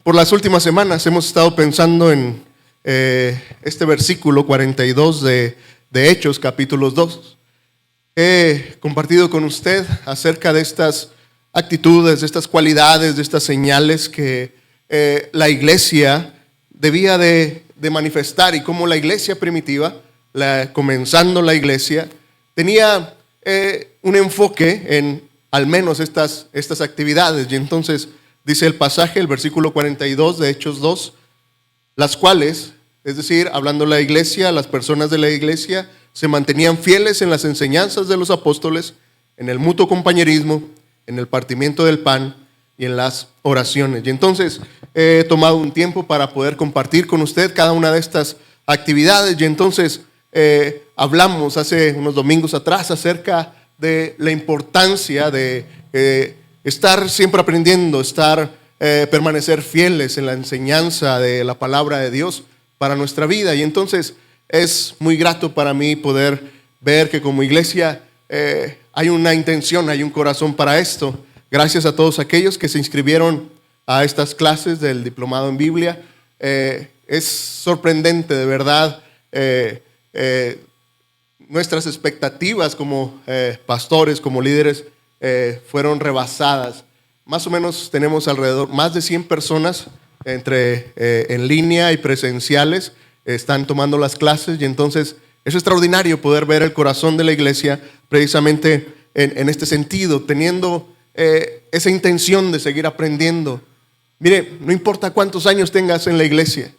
Por las últimas semanas hemos estado pensando en este versículo 42 de Hechos, capítulo 2. He compartido con usted acerca de estas actitudes, de estas cualidades, de estas señales que la iglesia debía de manifestar, y cómo la iglesia primitiva, comenzando la iglesia, tenía un enfoque en al menos estas actividades. Y entonces dice el pasaje, el versículo 42 de Hechos 2, las cuales, es decir, hablando de la iglesia, las personas de la iglesia se mantenían fieles en las enseñanzas de los apóstoles, en el mutuo compañerismo, en el partimiento del pan y en las oraciones. Y entonces he tomado un tiempo para poder compartir con usted cada una de estas actividades. Y entonces hablamos hace unos domingos atrás acerca de la importancia de estar siempre aprendiendo, permanecer fieles en la enseñanza de la palabra de Dios para nuestra vida. Y entonces es muy grato para mí poder ver que como iglesia hay una intención, hay un corazón para esto. Gracias a todos aquellos que se inscribieron a estas clases del diplomado en Biblia. Es sorprendente, de verdad, nuestras expectativas como pastores, como líderes, fueron rebasadas. Más o menos tenemos alrededor más de 100 personas entre en línea y presenciales, están tomando las clases. Y entonces es extraordinario poder ver el corazón de la iglesia precisamente en este sentido, teniendo esa intención de seguir aprendiendo. Mire, no importa cuántos años tengas en la iglesia,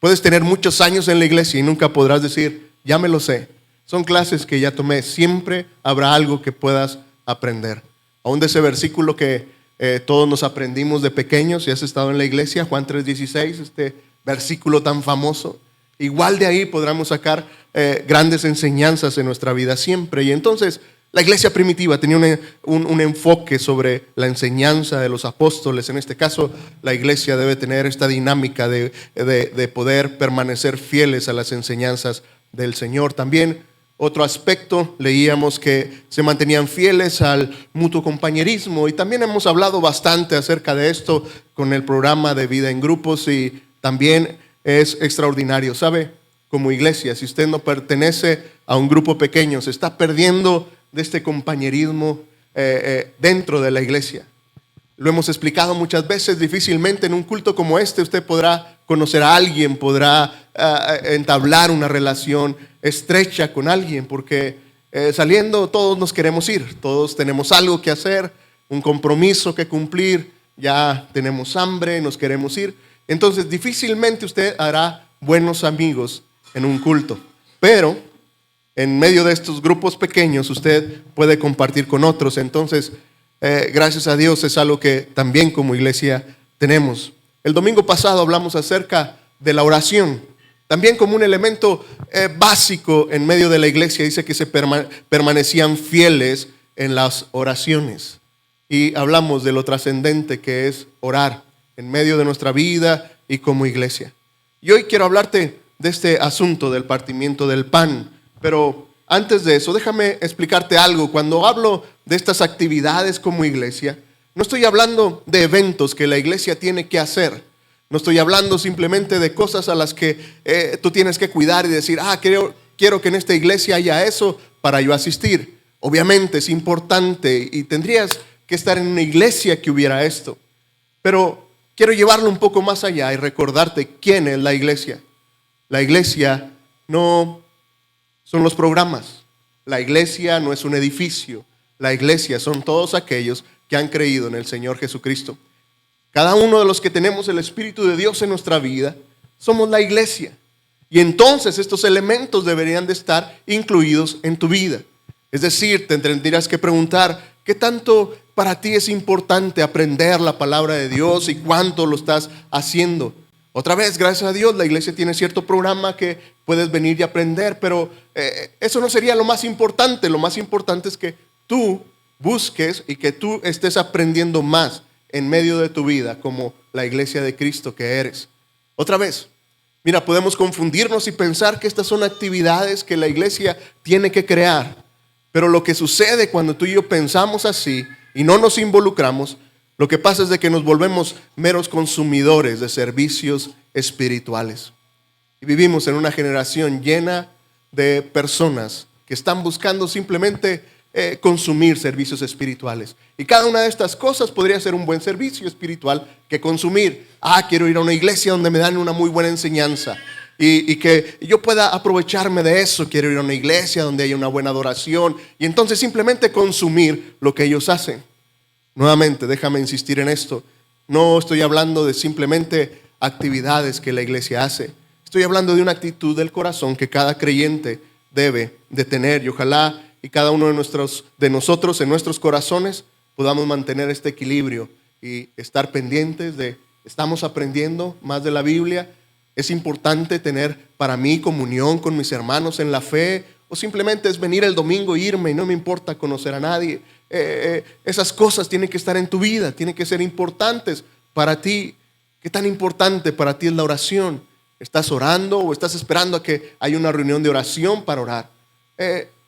puedes tener muchos años en la iglesia y nunca podrás decir, ya me lo sé. Son clases que ya tomé, siempre habrá algo que puedas aprender. Aún de ese versículo que todos nos aprendimos de pequeños, si has estado en la iglesia, Juan 3:16, este versículo tan famoso, igual de ahí podremos sacar grandes enseñanzas en nuestra vida siempre. Y entonces la iglesia primitiva tenía un enfoque sobre la enseñanza de los apóstoles. En este caso, la iglesia debe tener esta dinámica de poder permanecer fieles a las enseñanzas del Señor. También otro aspecto, leíamos que se mantenían fieles al mutuo compañerismo, y también hemos hablado bastante acerca de esto con el programa de vida en grupos, y también es extraordinario. ¿Sabe? Como iglesia, si usted no pertenece a un grupo pequeño, se está perdiendo de este compañerismo dentro de la iglesia. Lo hemos explicado muchas veces, difícilmente en un culto como este usted podrá conocer a alguien, podrá entablar una relación estrecha con alguien, porque saliendo todos nos queremos ir, todos tenemos algo que hacer, un compromiso que cumplir, ya tenemos hambre, nos queremos ir. Entonces difícilmente usted hará buenos amigos en un culto, pero en medio de estos grupos pequeños usted puede compartir con otros. Entonces gracias a Dios es algo que también como iglesia tenemos. El domingo pasado hablamos acerca de la oración, también como un elemento básico en medio de la iglesia. Dice que se permanecían fieles en las oraciones, y hablamos de lo trascendente que es orar en medio de nuestra vida y como iglesia. Y hoy quiero hablarte de este asunto del partimiento del pan, pero antes de eso déjame explicarte algo. Cuando hablo de estas actividades como iglesia, no estoy hablando de eventos que la iglesia tiene que hacer. No estoy hablando simplemente de cosas a las que tú tienes que cuidar y decir, quiero que en esta iglesia haya eso para yo asistir. Obviamente es importante y tendrías que estar en una iglesia que hubiera esto. Pero quiero llevarlo un poco más allá y recordarte quién es la iglesia. La iglesia no son los programas. La iglesia no es un edificio. La iglesia son todos aquellos que han creído en el Señor Jesucristo. Cada uno de los que tenemos el Espíritu de Dios en nuestra vida, somos la iglesia. Y entonces estos elementos deberían de estar incluidos en tu vida. Es decir, te tendrías que preguntar, ¿qué tanto para ti es importante aprender la palabra de Dios y cuánto lo estás haciendo? Otra vez, gracias a Dios, la iglesia tiene cierto programa que puedes venir y aprender, pero eso no sería lo más importante. Lo más importante es que tú busques y que tú estés aprendiendo más en medio de tu vida como la iglesia de Cristo que eres. Otra vez, mira, podemos confundirnos y pensar que estas son actividades que la iglesia tiene que crear, pero lo que sucede cuando tú y yo pensamos así y no nos involucramos, Lo que pasa es de que nos volvemos meros consumidores de servicios espirituales. Y vivimos en una generación llena de personas que están buscando simplemente consumir servicios espirituales. Y cada una de estas cosas podría ser un buen servicio espiritual que consumir. Quiero ir a una iglesia donde me dan una muy buena enseñanza y que yo pueda aprovecharme de eso. Quiero ir a una iglesia donde haya una buena adoración y entonces simplemente consumir lo que ellos hacen. Nuevamente, déjame insistir en esto. No estoy hablando de simplemente actividades que la iglesia hace. Estoy hablando de una actitud del corazón que cada creyente debe de tener y ojalá y cada uno de nosotros en nuestros corazones podamos mantener este equilibrio y estar pendientes de, estamos aprendiendo más de la Biblia. Es importante tener para mí comunión con mis hermanos en la fe, o simplemente es venir el domingo e irme y no me importa conocer a nadie. Esas cosas tienen que estar en tu vida, tienen que ser importantes para ti. ¿Qué tan importante para ti es la oración? ¿Estás orando o estás esperando a que haya una reunión de oración para orar?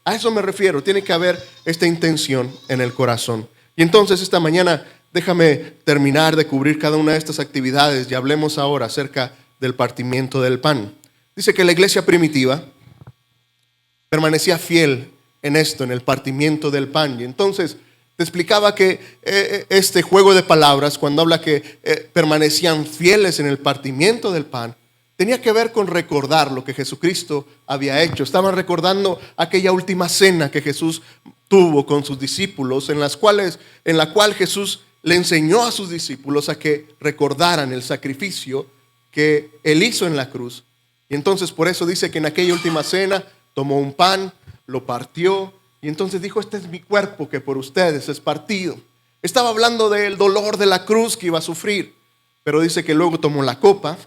A eso me refiero, tiene que haber esta intención en el corazón. Y entonces esta mañana déjame terminar de cubrir cada una de estas actividades y hablemos ahora acerca del partimiento del pan. Dice que la iglesia primitiva permanecía fiel en esto, en el partimiento del pan. Y entonces te explicaba que este juego de palabras, cuando habla que permanecían fieles en el partimiento del pan, tenía que ver con recordar lo que Jesucristo había hecho. Estaban recordando aquella última cena que Jesús tuvo con sus discípulos, en la cual Jesús le enseñó a sus discípulos a que recordaran el sacrificio que Él hizo en la cruz. Y entonces por eso dice que en aquella última cena tomó un pan, lo partió y entonces dijo: este es mi cuerpo que por ustedes es partido. Estaba hablando del dolor de la cruz que iba a sufrir, pero dice que luego tomó la copa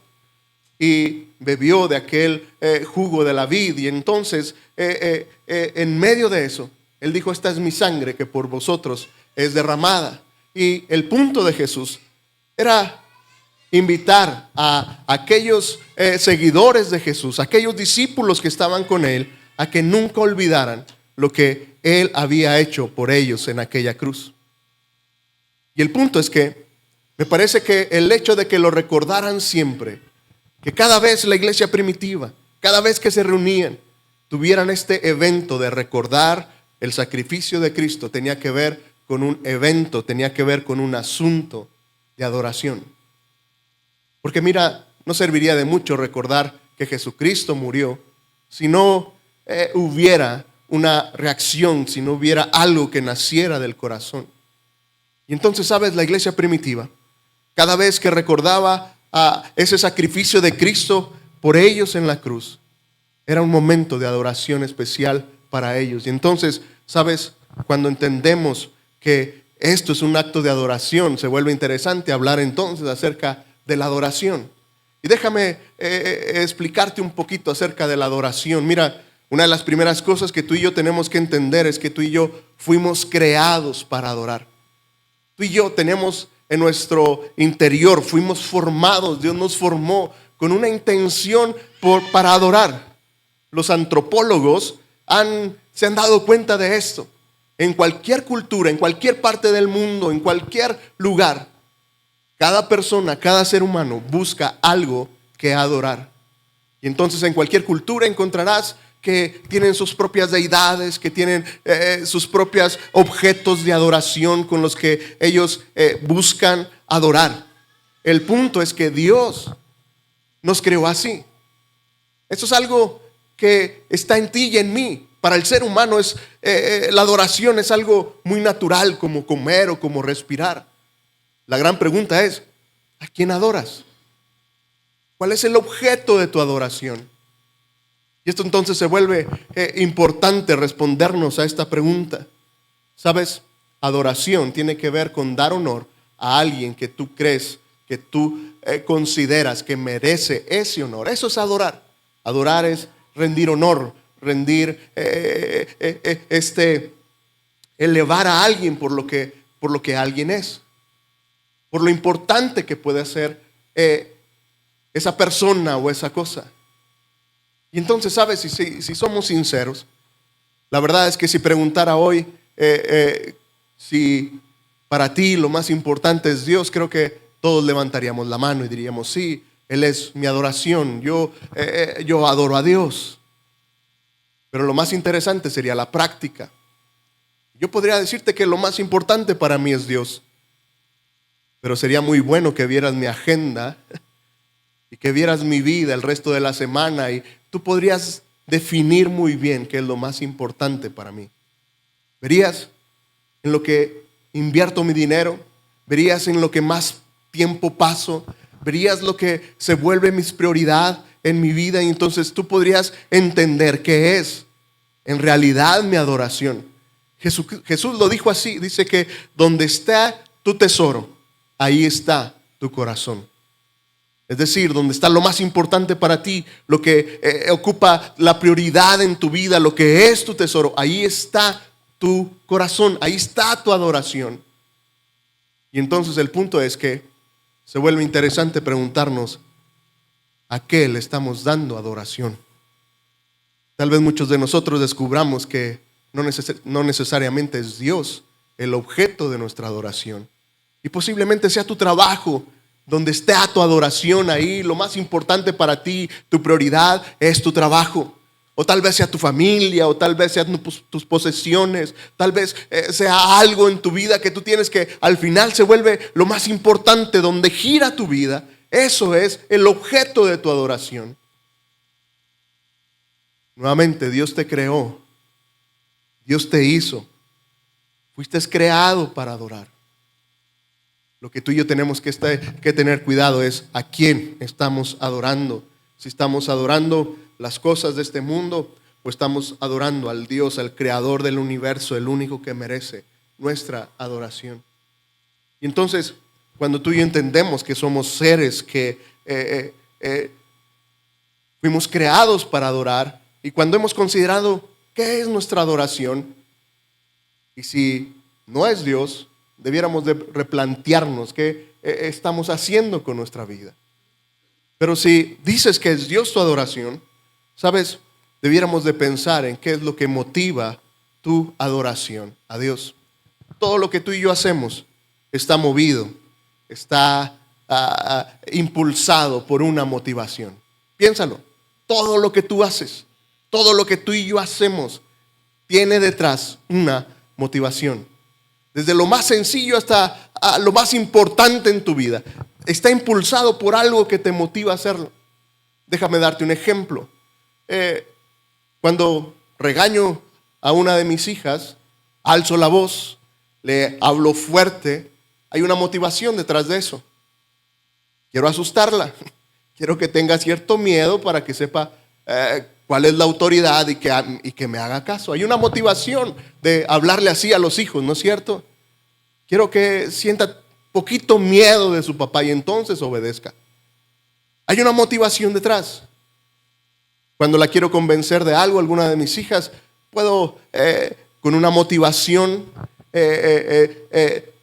y bebió de aquel jugo de la vid. Y entonces en medio de eso Él dijo: esta es mi sangre que por vosotros es derramada. Y el punto de Jesús era invitar a aquellos seguidores de Jesús, aquellos discípulos que estaban con Él, a que nunca olvidaran lo que Él había hecho por ellos en aquella cruz. Y el punto es que me parece que el hecho de que lo recordaran siempre, que cada vez la iglesia primitiva, cada vez que se reunían, tuvieran este evento de recordar el sacrificio de Cristo, tenía que ver con un evento, tenía que ver con un asunto de adoración. Porque mira, no serviría de mucho recordar que Jesucristo murió si no hubiera una reacción, si no hubiera algo que naciera del corazón. Y entonces, ¿sabes? La iglesia primitiva, cada vez que recordaba ese sacrificio de Cristo por ellos en la cruz, era un momento de adoración especial para ellos. Y entonces, ¿sabes? Cuando entendemos que esto es un acto de adoración, se vuelve interesante hablar entonces acerca de la adoración. Y déjame explicarte un poquito acerca de la adoración. Mira, una de las primeras cosas que tú y yo tenemos que entender es que tú y yo fuimos creados para adorar. Tú y yo tenemos en nuestro interior, fuimos formados, Dios nos formó con una intención para adorar. Los antropólogos se han dado cuenta de esto. En cualquier cultura, en cualquier parte del mundo, en cualquier lugar, cada persona, cada ser humano busca algo que adorar. Y entonces en cualquier cultura encontrarás que tienen sus propias deidades, que tienen sus propios objetos de adoración con los que ellos buscan adorar. El punto es que Dios nos creó así. Esto es algo que está en ti y en mí. Para el ser humano la adoración es algo muy natural, como comer o como respirar. La gran pregunta es: ¿a quién adoras? ¿Cuál es el objeto de tu adoración? Y esto entonces se vuelve importante respondernos a esta pregunta. ¿Sabes? Adoración tiene que ver con dar honor a alguien que tú crees, que tú consideras que merece ese honor. Eso es adorar. Adorar es rendir honor, elevar a alguien por lo que alguien es, por lo importante que puede ser esa persona o esa cosa. Y entonces, ¿sabes? Si somos sinceros, la verdad es que si preguntara hoy si para ti lo más importante es Dios, creo que todos levantaríamos la mano y diríamos, sí, Él es mi adoración, yo adoro a Dios. Pero lo más interesante sería la práctica. Yo podría decirte que lo más importante para mí es Dios, pero sería muy bueno que vieras mi agenda y que vieras mi vida el resto de la semana y tú podrías definir muy bien qué es lo más importante para mí. Verías en lo que invierto mi dinero, verías en lo que más tiempo paso, verías lo que se vuelve mi prioridad en mi vida y entonces tú podrías entender qué es en realidad mi adoración. Jesús lo dijo así, dice que donde está tu tesoro, ahí está tu corazón. Es decir, donde está lo más importante para ti, lo que ocupa la prioridad en tu vida, lo que es tu tesoro, ahí está tu corazón, ahí está tu adoración. Y entonces el punto es que se vuelve interesante preguntarnos, ¿a qué le estamos dando adoración? Tal vez muchos de nosotros descubramos que no necesariamente es Dios el objeto de nuestra adoración. Y posiblemente sea tu trabajo, donde esté tu adoración ahí, lo más importante para ti, tu prioridad es tu trabajo. O tal vez sea tu familia, o tal vez sean tus posesiones, tal vez sea algo en tu vida que tú tienes que al final se vuelve lo más importante, donde gira tu vida. Eso es el objeto de tu adoración. Nuevamente, Dios te creó, Dios te hizo, fuiste creado para adorar. Lo que tú y yo tenemos que tener cuidado es a quién estamos adorando. Si estamos adorando las cosas de este mundo o estamos adorando al Dios, al creador del universo, el único que merece nuestra adoración. Y entonces, cuando tú y yo entendemos que somos seres que fuimos creados para adorar, y cuando hemos considerado qué es nuestra adoración, y si no es Dios, debiéramos de replantearnos qué estamos haciendo con nuestra vida. Pero si dices que es Dios tu adoración, ¿sabes? Debiéramos de pensar en qué es lo que motiva tu adoración a Dios. Todo lo que tú y yo hacemos está movido, está impulsado por una motivación. Piénsalo, todo lo que tú haces, todo lo que tú y yo hacemos tiene detrás una motivación. Desde lo más sencillo hasta lo más importante en tu vida. Está impulsado por algo que te motiva a hacerlo. Déjame darte un ejemplo. Cuando regaño a una de mis hijas, alzo la voz, le hablo fuerte, hay una motivación detrás de eso. Quiero asustarla. Quiero que tenga cierto miedo para que sepa cuál es la autoridad y que me haga caso. Hay una motivación de hablarle así a los hijos, ¿no es cierto? Quiero que sienta poquito miedo de su papá y entonces obedezca. Hay una motivación detrás. Cuando la quiero convencer de algo, alguna de mis hijas, puedo con una motivación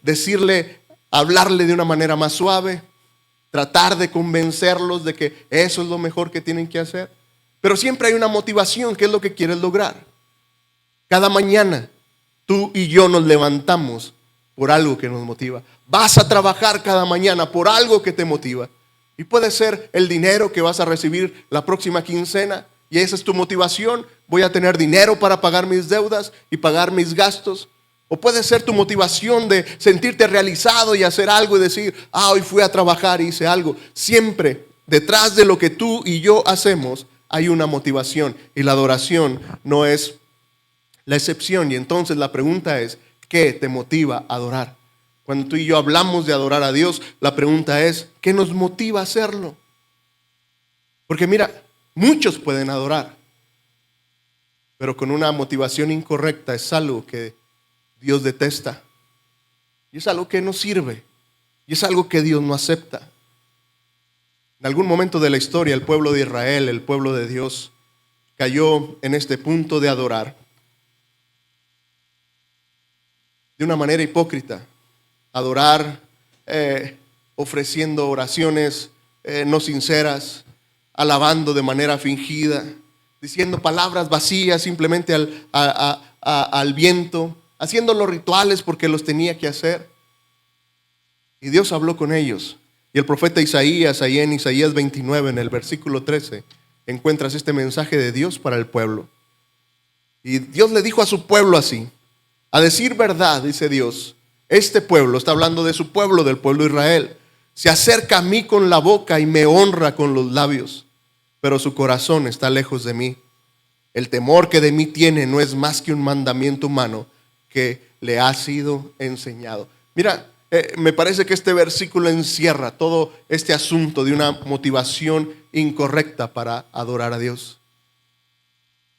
decirle, hablarle de una manera más suave, tratar de convencerlos de que eso es lo mejor que tienen que hacer. Pero siempre hay una motivación, que es lo que quieres lograr. Cada mañana tú y yo nos levantamos por algo que nos motiva. Vas a trabajar cada mañana por algo que te motiva. Y puede ser el dinero que vas a recibir la próxima quincena. Y esa es tu motivación. Voy a tener dinero para pagar mis deudas y pagar mis gastos. O puede ser tu motivación de sentirte realizado y hacer algo y decir, hoy fui a trabajar y hice algo. Siempre detrás de lo que tú y yo hacemos hay una motivación. Y la adoración no es la excepción. Y entonces la pregunta es, ¿qué te motiva a adorar? Cuando tú y yo hablamos de adorar a Dios, la pregunta es, ¿qué nos motiva a hacerlo? Porque mira, muchos pueden adorar, pero con una motivación incorrecta es algo que Dios detesta. Y es algo que no sirve. Y es algo que Dios no acepta. En algún momento de la historia, el pueblo de Israel, el pueblo de Dios, cayó en este punto de adorar de una manera hipócrita. Adorar ofreciendo oraciones no sinceras, alabando de manera fingida, diciendo palabras vacías simplemente al viento, haciendo los rituales porque los tenía que hacer. Y Dios habló con ellos. Y el profeta Isaías, ahí en Isaías 29, en el versículo 13, encuentras este mensaje de Dios para el pueblo. Y Dios le dijo a su pueblo así: a decir verdad, dice Dios, este pueblo, está hablando de su pueblo, del pueblo de Israel, se acerca a mí con la boca y me honra con los labios, pero su corazón está lejos de mí. El temor que de mí tiene no es más que un mandamiento humano que le ha sido enseñado. Mira, me parece que este versículo encierra todo este asunto de una motivación incorrecta para adorar a Dios.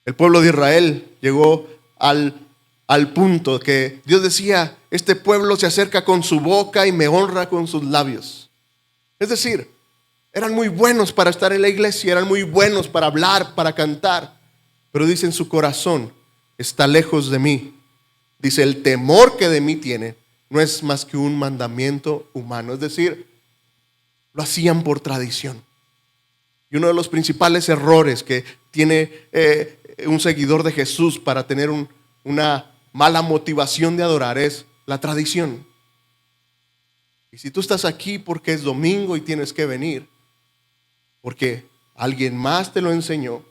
El pueblo de Israel llegó al punto que Dios decía: este pueblo se acerca con su boca y me honra con sus labios. Es decir, eran muy buenos para estar en la iglesia, eran muy buenos para hablar, para cantar, pero dicen: su corazón está lejos de mí. Dice: el temor que de mí tiene no es más que un mandamiento humano. Es decir, lo hacían por tradición. Y uno de los principales errores que tiene un seguidor de Jesús para tener una mala motivación de adorar es la tradición. Y si tú estás aquí porque es domingo y tienes que venir, porque alguien más te lo enseñó,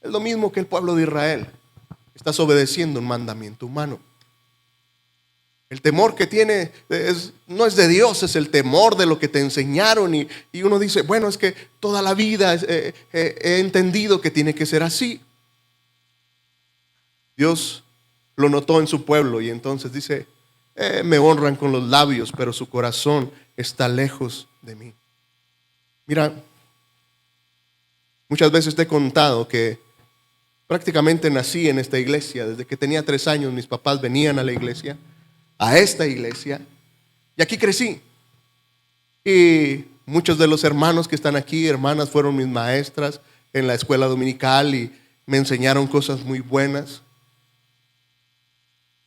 es lo mismo que el pueblo de Israel. Estás obedeciendo un mandamiento humano. El temor que tiene no es de Dios, es el temor de lo que te enseñaron. Y uno dice: bueno, es que toda la vida he entendido que tiene que ser así. Dios lo notó en su pueblo y entonces dice: me honran con los labios, pero su corazón está lejos de mí. Mira, muchas veces te he contado que prácticamente nací en esta iglesia. Desde que tenía 3 años mis papás venían a la iglesia, a esta iglesia, y aquí crecí. Y muchos de los hermanos que están aquí, hermanas, fueron mis maestras en la escuela dominical y me enseñaron cosas muy buenas.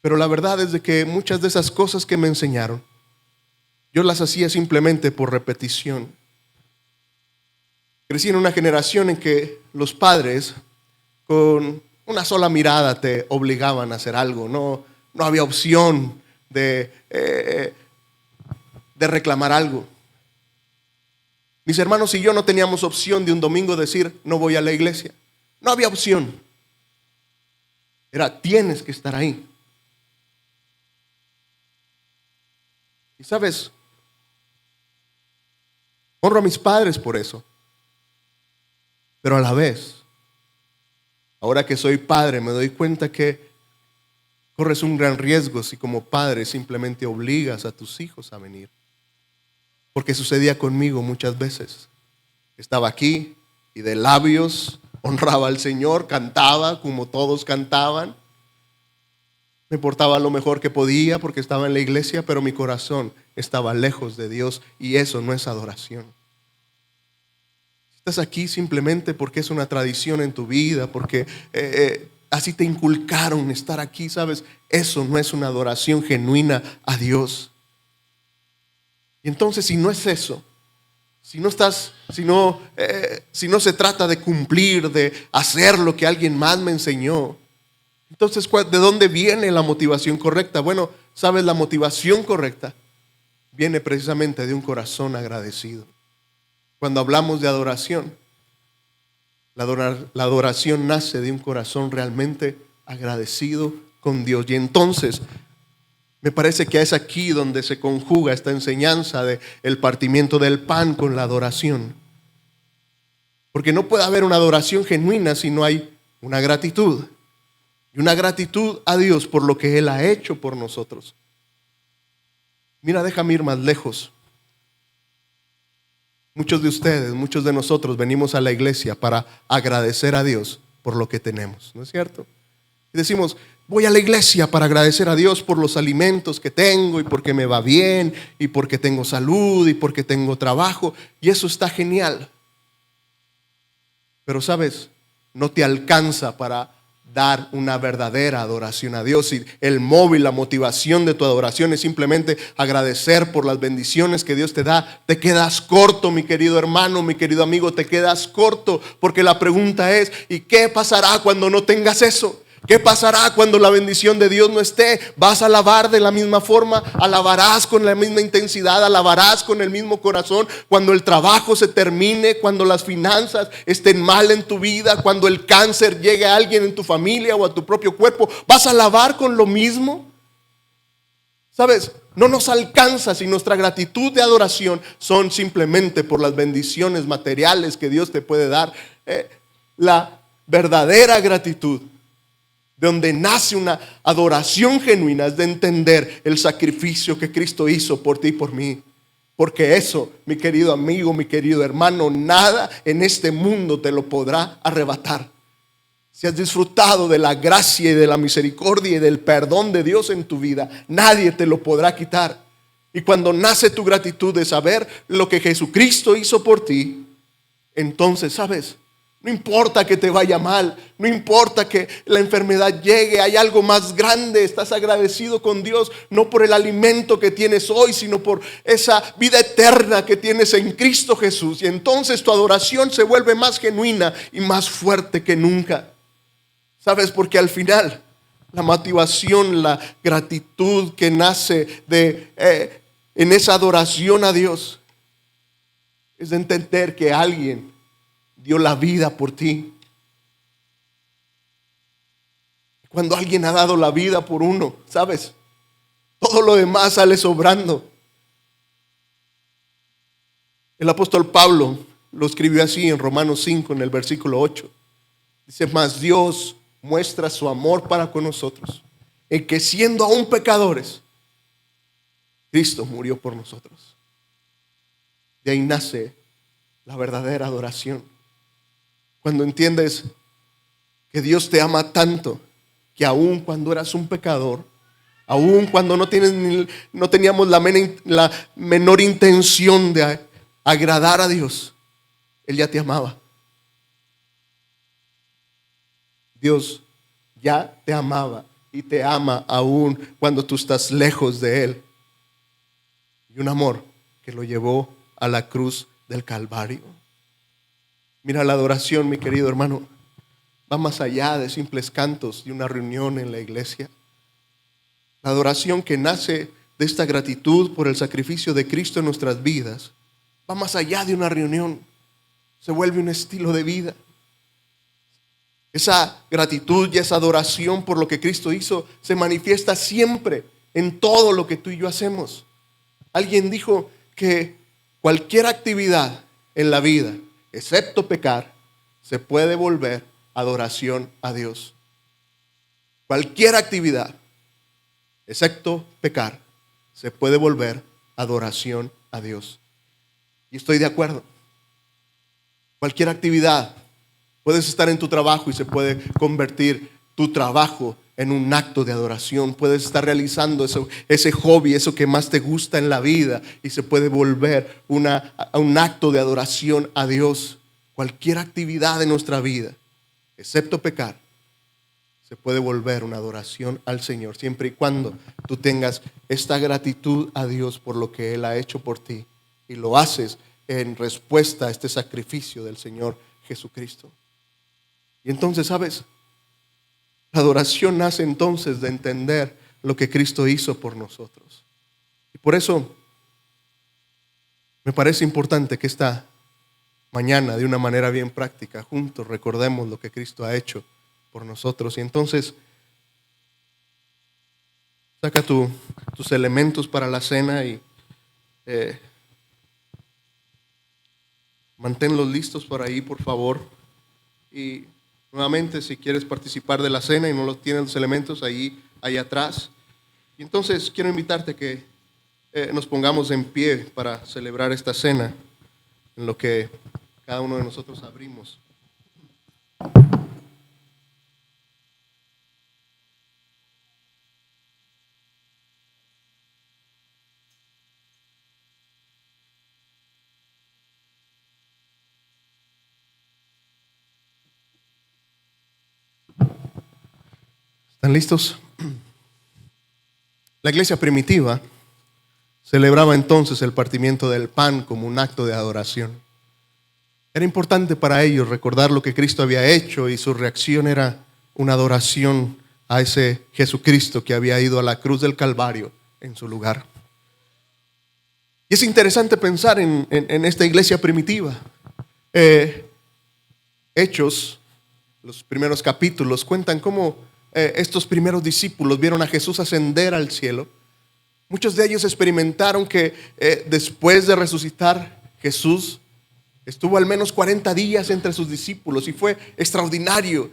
Pero la verdad es de que muchas de esas cosas que me enseñaron, yo las hacía simplemente por repetición. Crecí en una generación en que los padres con una sola mirada te obligaban a hacer algo. No había opción de reclamar algo. Mis hermanos y yo no teníamos opción de un domingo decir: no voy a la iglesia. No había opción. Era: tienes que estar ahí. Y sabes, honro a mis padres por eso. Pero a la vez, ahora que soy padre, me doy cuenta que corres un gran riesgo si como padre simplemente obligas a tus hijos a venir. Porque sucedía conmigo muchas veces. Estaba aquí y de labios honraba al Señor, cantaba como todos cantaban. Me portaba lo mejor que podía porque estaba en la iglesia, pero mi corazón estaba lejos de Dios y eso no es adoración. Estás aquí simplemente porque es una tradición en tu vida, porque así te inculcaron estar aquí, ¿sabes? Eso no es una adoración genuina a Dios. Y entonces, si no es eso, si no se trata de cumplir, de hacer lo que alguien más me enseñó, entonces, ¿de dónde viene la motivación correcta? Bueno, ¿sabes? La motivación correcta viene precisamente de un corazón agradecido. Cuando hablamos de adoración, la adoración nace de un corazón realmente agradecido con Dios. Y entonces, me parece que es aquí donde se conjuga esta enseñanza del partimiento del pan con la adoración. Porque no puede haber una adoración genuina si no hay una gratitud. Y una gratitud a Dios por lo que Él ha hecho por nosotros. Mira, déjame ir más lejos. Muchos de ustedes, muchos de nosotros venimos a la iglesia para agradecer a Dios por lo que tenemos, ¿no es cierto? Y decimos: voy a la iglesia para agradecer a Dios por los alimentos que tengo y porque me va bien y porque tengo salud y porque tengo trabajo. Y eso está genial. Pero sabes, no te alcanza para dar una verdadera adoración a Dios. Y el móvil, la motivación de tu adoración es simplemente agradecer por las bendiciones que Dios te da. Te quedas corto, mi querido hermano, mi querido amigo, te quedas corto, porque la pregunta es: ¿y qué pasará cuando no tengas eso? ¿Qué pasará cuando la bendición de Dios no esté? ¿Vas a alabar de la misma forma? ¿Alabarás con la misma intensidad? ¿Alabarás con el mismo corazón? Cuando el trabajo se termine, cuando las finanzas estén mal en tu vida, cuando el cáncer llegue a alguien en tu familia o a tu propio cuerpo, ¿vas a alabar con lo mismo? ¿Sabes? No nos alcanza si nuestra gratitud de adoración son simplemente por las bendiciones materiales que Dios te puede dar. La verdadera gratitud, de donde nace una adoración genuina, es de entender el sacrificio que Cristo hizo por ti y por mí. Porque eso, mi querido amigo, mi querido hermano, nada en este mundo te lo podrá arrebatar. Si has disfrutado de la gracia y de la misericordia y del perdón de Dios en tu vida, nadie te lo podrá quitar. Y cuando nace tu gratitud de saber lo que Jesucristo hizo por ti, entonces, ¿sabes? No importa que te vaya mal, no importa que la enfermedad llegue, hay algo más grande. Estás agradecido con Dios, no por el alimento que tienes hoy, sino por esa vida eterna que tienes en Cristo Jesús. Y entonces tu adoración se vuelve más genuina y más fuerte que nunca. ¿Sabes? Porque al final la motivación, la gratitud que nace en esa adoración a Dios es de entender que alguien dio la vida por ti. Cuando alguien ha dado la vida por uno, ¿sabes? Todo lo demás sale sobrando. El apóstol Pablo lo escribió así en Romanos 5, en el versículo 8. Dice, mas Dios muestra su amor para con nosotros, en que siendo aún pecadores, Cristo murió por nosotros. De ahí nace la verdadera adoración. Cuando entiendes que Dios te ama tanto, que aún cuando eras un pecador, aún cuando no teníamos la menor intención de agradar a Dios, Él ya te amaba. Dios ya te amaba y te ama aún cuando tú estás lejos de Él. Y un amor que lo llevó a la cruz del Calvario. Mira, la adoración, mi querido hermano, va más allá de simples cantos de una reunión en la iglesia. La adoración que nace de esta gratitud por el sacrificio de Cristo en nuestras vidas va más allá de una reunión. Se vuelve un estilo de vida. Esa gratitud y esa adoración por lo que Cristo hizo se manifiesta siempre en todo lo que tú y yo hacemos. Alguien dijo que cualquier actividad en la vida, excepto pecar, se puede volver adoración a Dios. Cualquier actividad, excepto pecar, se puede volver adoración a Dios. Y estoy de acuerdo. Cualquier actividad. Puedes estar en tu trabajo y se puede convertir tu trabajo en un acto de adoración. Puedes estar realizando ese hobby, eso que más te gusta en la vida, y se puede volver un acto de adoración a Dios. Cualquier actividad de nuestra vida, excepto pecar, se puede volver una adoración al Señor, siempre y cuando tú tengas esta gratitud a Dios por lo que Él ha hecho por ti y lo haces en respuesta a este sacrificio del Señor Jesucristo. Y entonces, ¿sabes? La adoración nace entonces de entender lo que Cristo hizo por nosotros. Y por eso me parece importante que esta mañana, de una manera bien práctica, juntos recordemos lo que Cristo ha hecho por nosotros. Y entonces, saca tus elementos para la cena y manténlos listos por ahí, por favor. Y nuevamente, si quieres participar de la cena y no los tienes los elementos, ahí atrás. Y entonces quiero invitarte a que nos pongamos en pie para celebrar esta cena, en lo que cada uno de nosotros abrimos. ¿Están listos? La iglesia primitiva celebraba entonces el partimiento del pan como un acto de adoración. Era importante para ellos recordar lo que Cristo había hecho y su reacción era una adoración a ese Jesucristo que había ido a la cruz del Calvario en su lugar. Y es interesante pensar en esta iglesia primitiva. Hechos, los primeros capítulos, cuentan cómo estos primeros discípulos vieron a Jesús ascender al cielo. Muchos de ellos experimentaron que después de resucitar, Jesús estuvo al menos 40 días entre sus discípulos y fue extraordinario.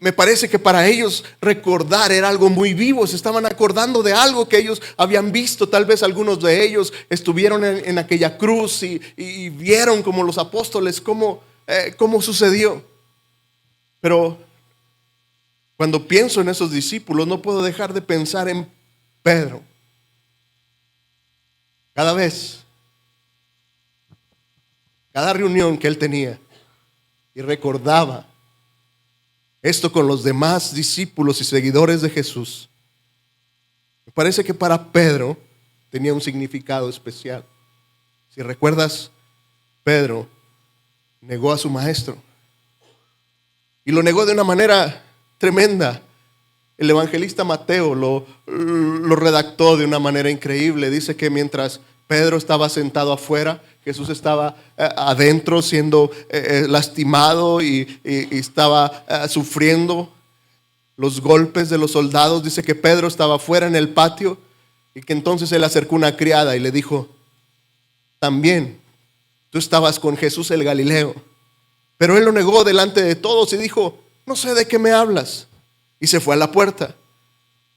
Me parece que para ellos recordar era algo muy vivo. Se estaban acordando de algo que ellos habían visto. Tal vez algunos de ellos estuvieron en aquella cruz y vieron como los apóstoles cómo sucedió. Pero cuando pienso en esos discípulos, no puedo dejar de pensar en Pedro. Cada vez, cada reunión que él tenía y recordaba esto con los demás discípulos y seguidores de Jesús, me parece que para Pedro tenía un significado especial. Si recuerdas, Pedro negó a su maestro y lo negó de una manera tremenda. El evangelista Mateo lo redactó de una manera increíble. Dice que mientras Pedro estaba sentado afuera, Jesús estaba adentro siendo lastimado y estaba sufriendo los golpes de los soldados. Dice que Pedro estaba afuera en el patio y que entonces él acercó una criada y le dijo: también tú estabas con Jesús el Galileo. Pero él lo negó delante de todos y dijo: no sé de qué me hablas. Y se fue a la puerta.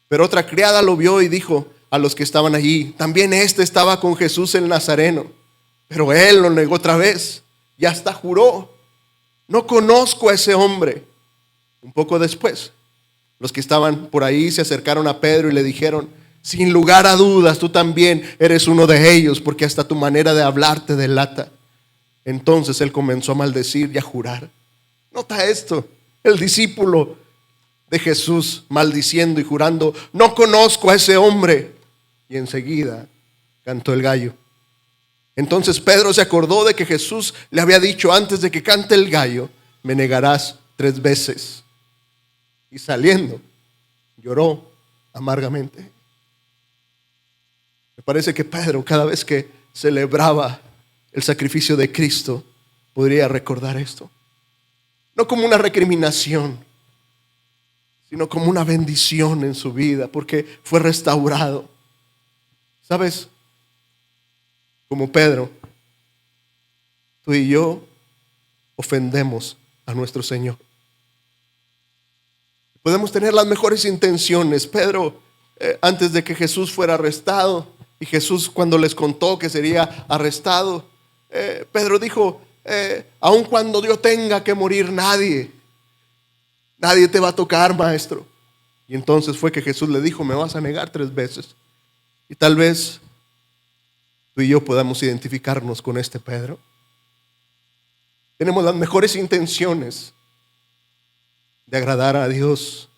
Pero otra criada lo vio y dijo a los que estaban allí: también este estaba con Jesús el Nazareno. Pero él lo negó otra vez y hasta juró: no conozco a ese hombre. Un poco después, los que estaban por ahí se acercaron a Pedro y le dijeron: sin lugar a dudas, tú también eres uno de ellos, porque hasta tu manera de hablar te delata. Entonces él comenzó a maldecir y a jurar. Nota esto, el discípulo de Jesús maldiciendo y jurando: no conozco a ese hombre. Y enseguida cantó el gallo. Entonces Pedro se acordó de que Jesús le había dicho: antes de que cante el gallo, me negarás 3 veces. Y saliendo, lloró amargamente. Me parece que Pedro, cada vez que celebraba el sacrificio de Cristo, podría recordar esto. No como una recriminación, sino como una bendición en su vida, porque fue restaurado. ¿Sabes? Como Pedro, tú y yo ofendemos a nuestro Señor. Podemos tener las mejores intenciones. Pedro, antes de que Jesús fuera arrestado, y Jesús cuando les contó que sería arrestado, Pedro dijo: aun cuando yo tenga que morir, nadie te va a tocar, maestro. Y entonces fue que Jesús le dijo: me vas a negar 3 veces. Y tal vez tú y yo podamos identificarnos con este Pedro. Tenemos las mejores intenciones de agradar a Dios,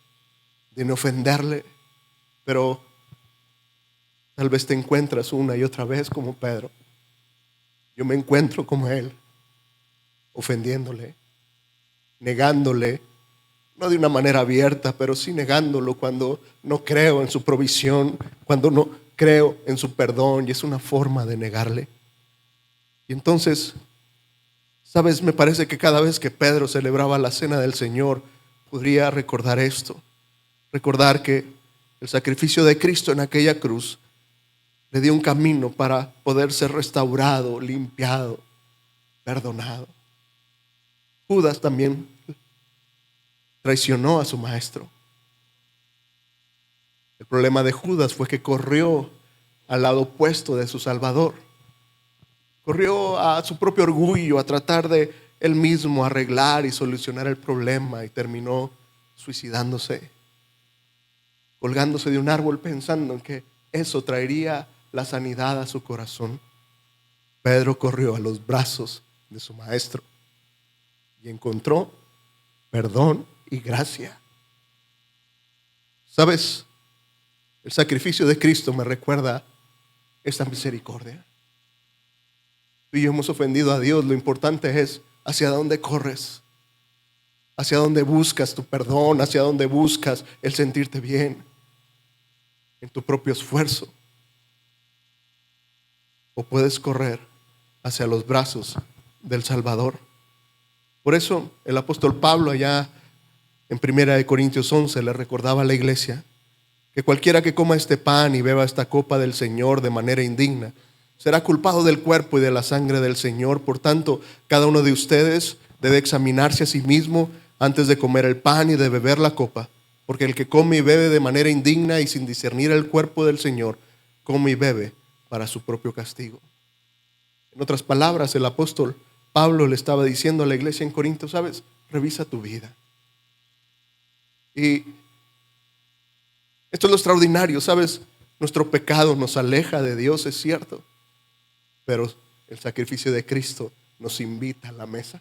de no ofenderle, pero tal vez te encuentras una y otra vez como Pedro. Yo me encuentro como él, ofendiéndole, negándole, no de una manera abierta, pero sí negándolo cuando no creo en su provisión, cuando no creo en su perdón, y es una forma de negarle. Y entonces, ¿sabes? Me parece que cada vez que Pedro celebraba la cena del Señor, podría recordar esto, recordar que el sacrificio de Cristo en aquella cruz le dio un camino para poder ser restaurado, limpiado, perdonado. Judas también traicionó a su maestro. El problema de Judas fue que corrió al lado opuesto de su Salvador. Corrió a su propio orgullo, a tratar de él mismo arreglar y solucionar el problema, y terminó suicidándose, colgándose de un árbol pensando en que eso traería la sanidad a su corazón. Pedro corrió a los brazos de su maestro y encontró perdón y gracia. ¿Sabes? El sacrificio de Cristo me recuerda esta misericordia. Tú y yo hemos ofendido a Dios. Lo importante es hacia dónde corres. hacia dónde buscas tu perdón, hacia dónde buscas el sentirte bien, en tu propio esfuerzo. O puedes correr hacia los brazos del Salvador. Por eso el apóstol Pablo allá en 1 Corintios 11 le recordaba a la iglesia que cualquiera que coma este pan y beba esta copa del Señor de manera indigna será culpado del cuerpo y de la sangre del Señor. Por tanto, cada uno de ustedes debe examinarse a sí mismo antes de comer el pan y de beber la copa, porque el que come y bebe de manera indigna y sin discernir el cuerpo del Señor, come y bebe para su propio castigo. En otras palabras, el apóstol Pablo le estaba diciendo a la iglesia en Corinto, ¿sabes? Revisa tu vida. Y esto es lo extraordinario, ¿sabes? Nuestro pecado nos aleja de Dios, es cierto, pero el sacrificio de Cristo nos invita a la mesa.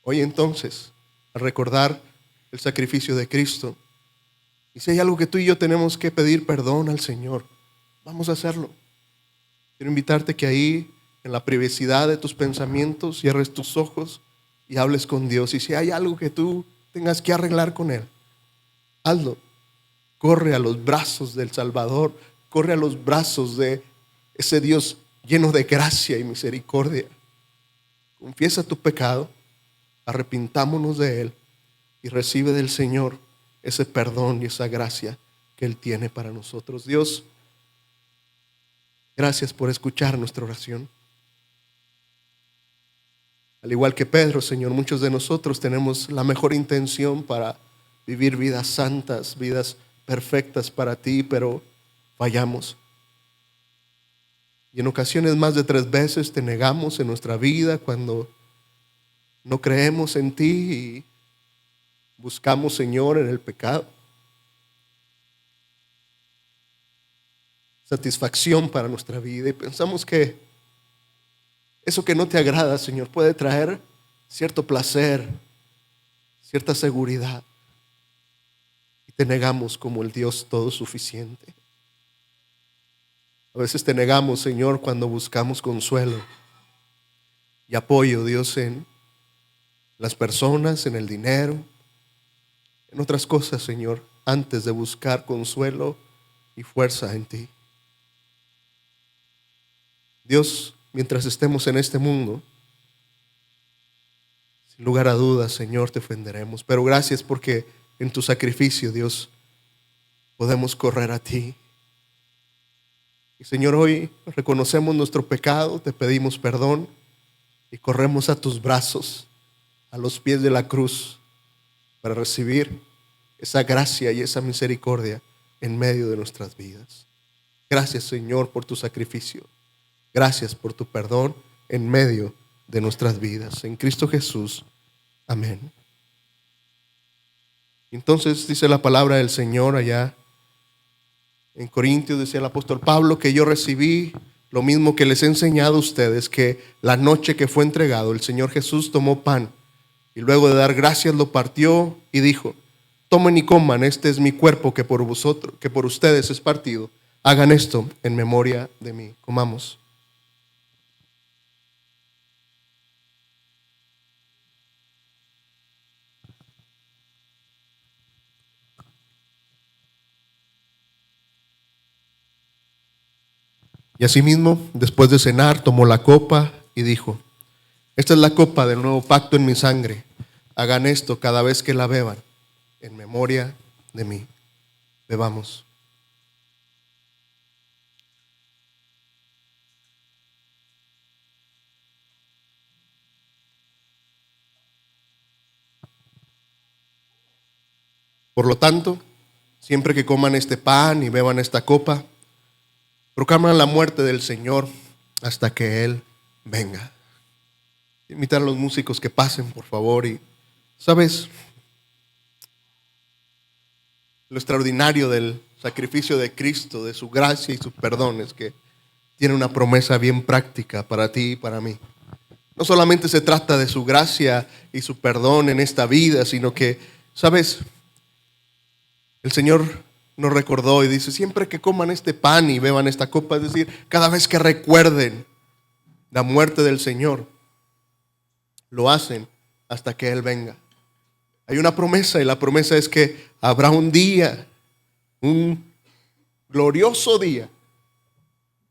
Hoy entonces, al recordar el sacrificio de Cristo, y si hay algo que tú y yo tenemos que pedir perdón al Señor, vamos a hacerlo. Quiero invitarte que ahí, en la privacidad de tus pensamientos, cierres tus ojos y hables con Dios. Y si hay algo que tú tengas que arreglar con Él, hazlo. Corre a los brazos del Salvador, corre a los brazos de ese Dios lleno de gracia y misericordia. Confiesa tu pecado, arrepintámonos de Él y recibe del Señor ese perdón y esa gracia que Él tiene para nosotros. Dios, gracias por escuchar nuestra oración. Al igual que Pedro, Señor, muchos de nosotros tenemos la mejor intención para vivir vidas santas, vidas perfectas para ti, pero fallamos. Y en ocasiones más de 3 veces te negamos en nuestra vida cuando no creemos en ti y buscamos, Señor, en el pecado satisfacción para nuestra vida y pensamos que eso que no te agrada, Señor, puede traer cierto placer, cierta seguridad. Y te negamos como el Dios todo suficiente. A veces te negamos, Señor, cuando buscamos consuelo y apoyo, Dios, en las personas, en el dinero, en otras cosas, Señor, antes de buscar consuelo y fuerza en ti. Dios, mientras estemos en este mundo, sin lugar a dudas, Señor, te ofenderemos. Pero gracias porque en tu sacrificio, Dios, podemos correr a ti. Y Señor, hoy reconocemos nuestro pecado, te pedimos perdón y corremos a tus brazos, a los pies de la cruz, para recibir esa gracia y esa misericordia en medio de nuestras vidas. Gracias, Señor, por tu sacrificio. Gracias por tu perdón en medio de nuestras vidas. En Cristo Jesús. Amén. Entonces dice la palabra del Señor allá en Corintios, decía el apóstol Pablo, que yo recibí lo mismo que les he enseñado a ustedes, que la noche que fue entregado, el Señor Jesús tomó pan y luego de dar gracias lo partió y dijo, tomen y coman, este es mi cuerpo que por vosotros, que por ustedes es partido. Hagan esto en memoria de mí. Comamos. Y asimismo, después de cenar, tomó la copa y dijo, esta es la copa del nuevo pacto en mi sangre. Hagan esto cada vez que la beban, en memoria de mí. Bebamos. Por lo tanto, siempre que coman este pan y beban esta copa, proclaman la muerte del Señor hasta que Él venga. Invitar a los músicos que pasen, por favor. Y, ¿sabes? Lo extraordinario del sacrificio de Cristo, de su gracia y su perdón, es que tiene una promesa bien práctica para ti y para mí. No solamente se trata de su gracia y su perdón en esta vida, sino que, ¿sabes? El Señor nos recordó y dice, siempre que coman este pan y beban esta copa, es decir, cada vez que recuerden la muerte del Señor, lo hacen hasta que Él venga. Hay una promesa y la promesa es que habrá un día, un glorioso día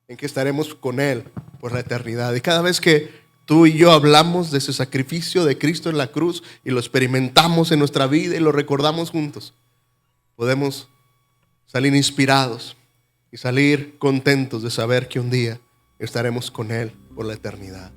en que estaremos con Él por la eternidad. Y cada vez que tú y yo hablamos de ese sacrificio de Cristo en la cruz y lo experimentamos en nuestra vida y lo recordamos juntos, podemos salir inspirados y salir contentos de saber que un día estaremos con Él por la eternidad.